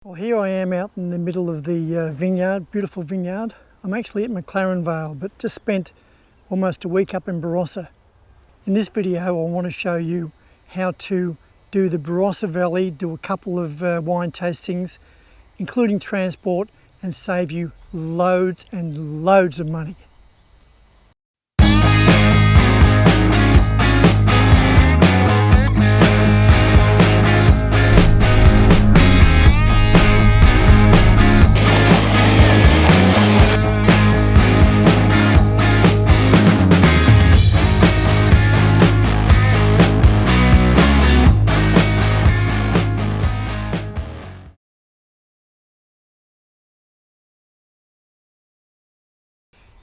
Well, here I am out in the middle of the vineyard, beautiful vineyard. I'm actually at McLaren Vale, but just spent almost a week up in Barossa. In this video, I want to show you how to do the Barossa Valley, do a couple of wine tastings, including transport, and save you loads and loads of money.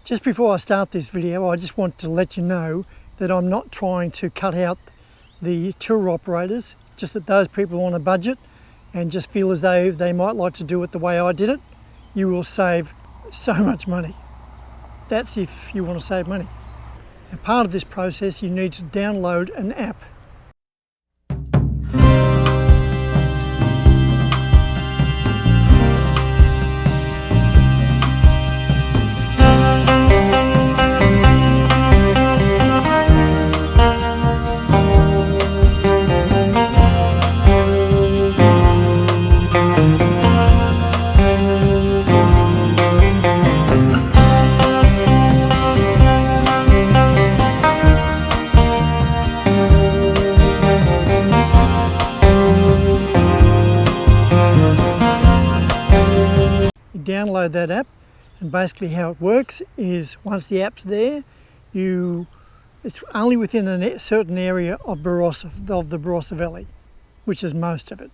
Just before I start this video, I just want to let you know that I'm not trying to cut out the tour operators, just that those people on a budget and just feel as though they might like to do it the way I did it. You will save so much money. That's if you want to save money. And part of this process, you need to download an app. Download that app, and basically how it works is once the app's there, it's only within a certain area of Barossa, of the Barossa Valley, which is most of it.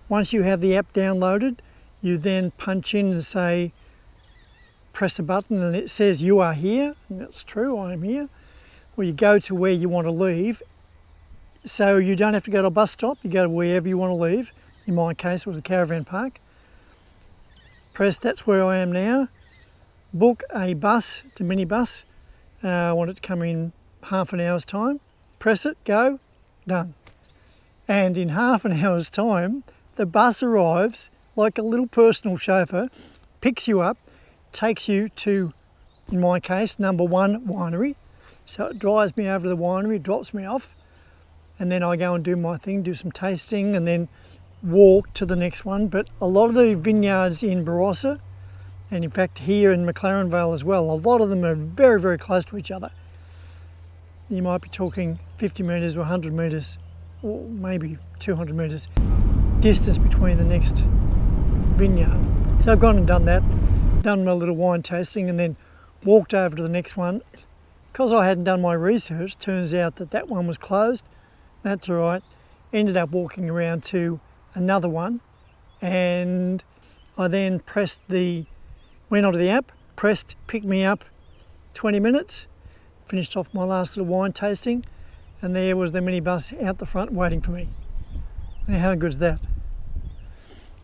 Once you have the app downloaded, you then punch in and say, press a button and it says you are here, and that's true, I am here. Well, you go to where you want to leave, so you don't have to go to a bus stop, you go to wherever you want to leave. In my case, it was a caravan park. Press, that's where I am now. Book a bus, it's a minibus. I want it to come in half an hour's time. Press it, go, done. And in half an hour's time, the bus arrives like a little personal chauffeur, picks you up, takes you to, in my case, number 1 winery. So it drives me over to the winery, drops me off, and then I go and do my thing, do some tasting, and then walk to the next one. But a lot of the vineyards in Barossa, and in fact here in McLaren Vale as well, a lot of them are very, very close to each other. You might be talking 50 metres or 100 metres, or maybe 200 metres distance between the next vineyard. So I've gone and done that, done my little wine tasting, and then walked over to the next one. Because I hadn't done my research, turns out that that one was closed. That's all right. Ended up walking around to another one, and I then went onto the app, pressed pick me up, 20 minutes, finished off my last little wine tasting, and there was the minibus out the front waiting for me. Now how good is that?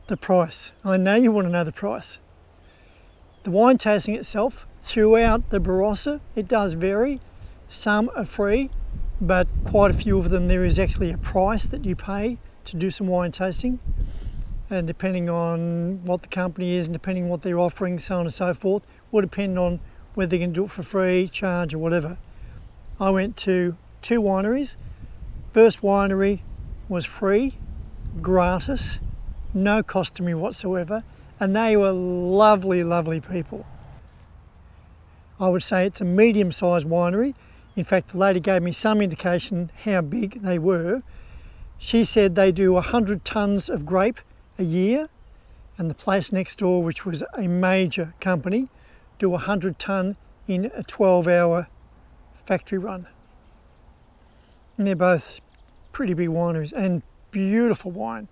The price. I know you want to know the price. The wine tasting itself, throughout the Barossa, it does vary. Some are free, but quite a few of them there is actually a price that you pay to do some wine tasting, and depending on what the company is and depending on what they're offering, so on and so forth, will depend on whether they can do it for free, charge or whatever. I went to 2 wineries. First winery was free, gratis, no cost to me whatsoever, and they were lovely, lovely people. I would say it's a medium-sized winery. In fact, the lady gave me some indication how big they were. She said they do 100 tonnes of grape a year, and the place next door, which was a major company, do 100 tonne in a 12-hour factory run. And they're both pretty big wineries and beautiful wine.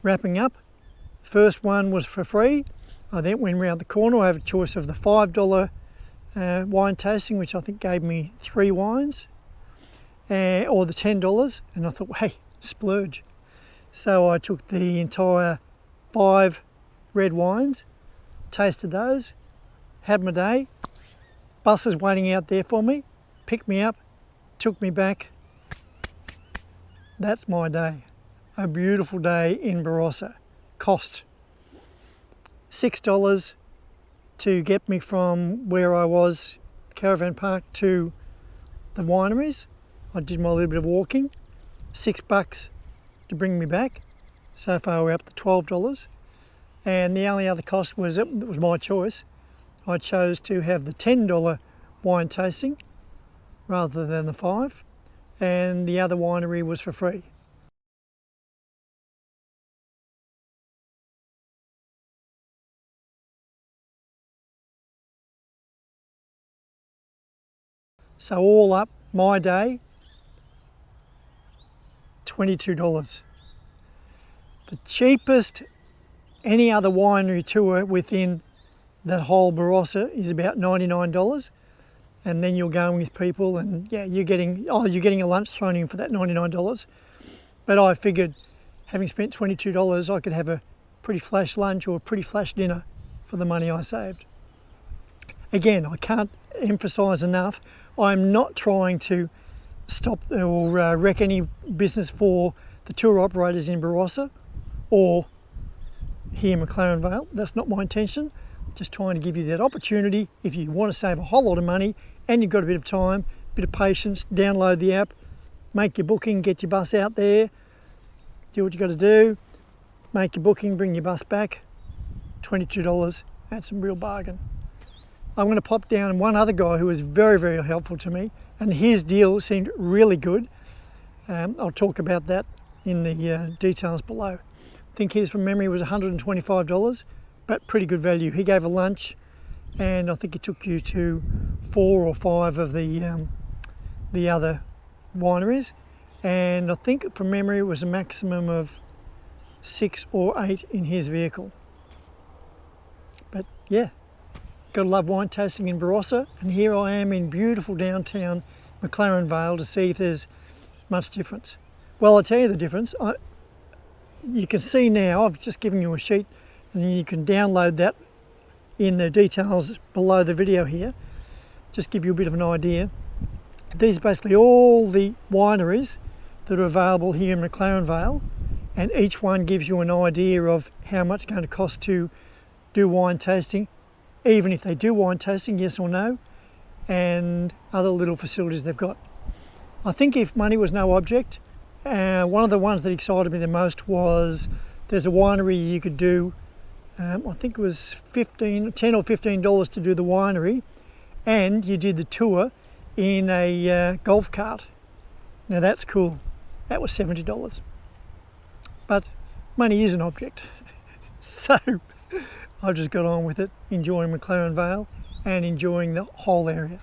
wrapping up, first one was for free. I then went round the corner. I have a choice of the $5 wine tasting, which I think gave me 3 wines, or the $10, and I thought, hey, splurge. So I took the entire 5 red wines, tasted those, had my day. Bus is waiting out there for me, picked me up, took me back. That's my day. A beautiful day in Barossa. Cost $6 to get me from where I was, caravan park, to the wineries. I did my little bit of walking. $6 to bring me back. So far we're up to $12. And the only other cost was, it was my choice. I chose to have the $10 wine tasting rather than the 5, and the other winery was for free. So all up, my day, $22. The cheapest any other winery tour within that whole Barossa is about $99, and then you're going with people, and yeah, you're getting a lunch thrown in for that $99. But I figured, having spent $22, I could have a pretty flash lunch or a pretty flash dinner for the money I saved. Again, I can't emphasise enough, I'm not trying to stop or wreck any business for the tour operators in Barossa or here in McLaren Vale. That's not my intention. Just trying to give you that opportunity. If you want to save a whole lot of money and you've got a bit of time, a bit of patience, download the app, make your booking, get your bus out there, do what you got to do, make your booking, bring your bus back, $22, that's a real bargain. I'm going to pop down one other guy who was very, very helpful to me, and his deal seemed really good. I'll talk about that in the details below. I think his from memory was $125, but pretty good value. He gave a lunch, and I think he took you to 4 or 5 of the other wineries, and I think from memory it was a maximum of 6 or 8 in his vehicle. But yeah, gotta love wine tasting in Barossa, and here I am in beautiful downtown McLaren Vale to see if there's much difference. Well, I'll tell you the difference. You can see now, I've just given you a sheet, and you can download that in the details below the video here. Just give you a bit of an idea. These are basically all the wineries that are available here in McLaren Vale, and each one gives you an idea of how much it's going to cost to do wine tasting, even if they do wine tasting, yes or no, and other little facilities they've got. I think if money was no object, one of the ones that excited me the most was there's a winery you could do, I think it was $10 or $15 to do the winery, and you did the tour in a golf cart. Now that's cool. That was $70. But money is an object. So I just got on with it, enjoying McLaren Vale and enjoying the whole area.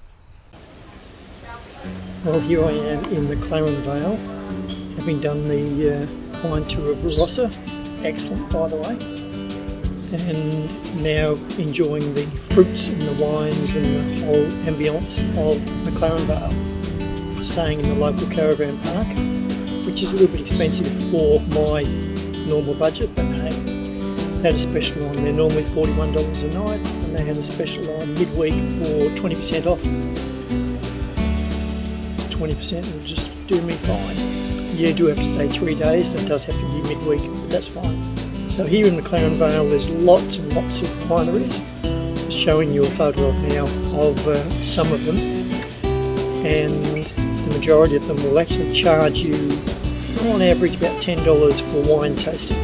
Well, here I am in McLaren Vale, having done the wine tour of Barossa. Excellent, by the way. And now enjoying the fruits and the wines and the whole ambience of McLaren Vale. Staying in the local caravan park, which is a little bit expensive for my normal budget, but hey, they had a special on. They're normally $41 a night, and they had a special on midweek for 20% off. 20% will just do me fine. You do have to stay 3 days, so it does have to be midweek, but that's fine. So here in McLaren Vale there's lots and lots of wineries. Just showing you a photo of now of some of them, and the majority of them will actually charge you on average about $10 for wine tasting.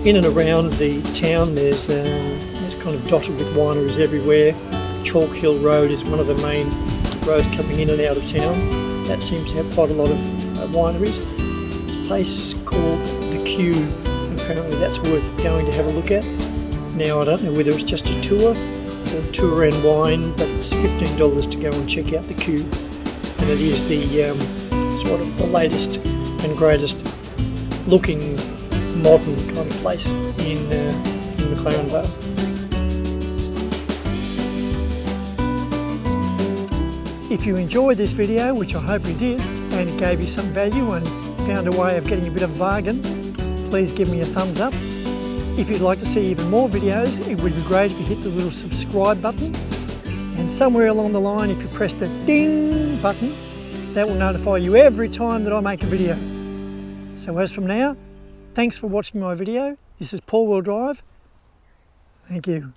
In and around the town there's kind of dotted with wineries everywhere. Chalk Hill Road is one of the main roads coming in and out of town. That seems to have quite a lot of wineries. There's a place called The Cue. Apparently that's worth going to have a look at. Now I don't know whether it's just a tour or tour and wine, but it's $15 to go and check out The Cue. And it is the sort of the latest and greatest looking modern kind of place in McLaren Vale. If you enjoyed this video, which I hope you did, and it gave you some value and found a way of getting a bit of a bargain, please give me a thumbs up. If you'd like to see even more videos, it would be great if you hit the little subscribe button. And somewhere along the line, if you press the ding button, that will notify you every time that I make a video. So as from now, thanks for watching my video. This is Paul Wheel Drive. Thank you.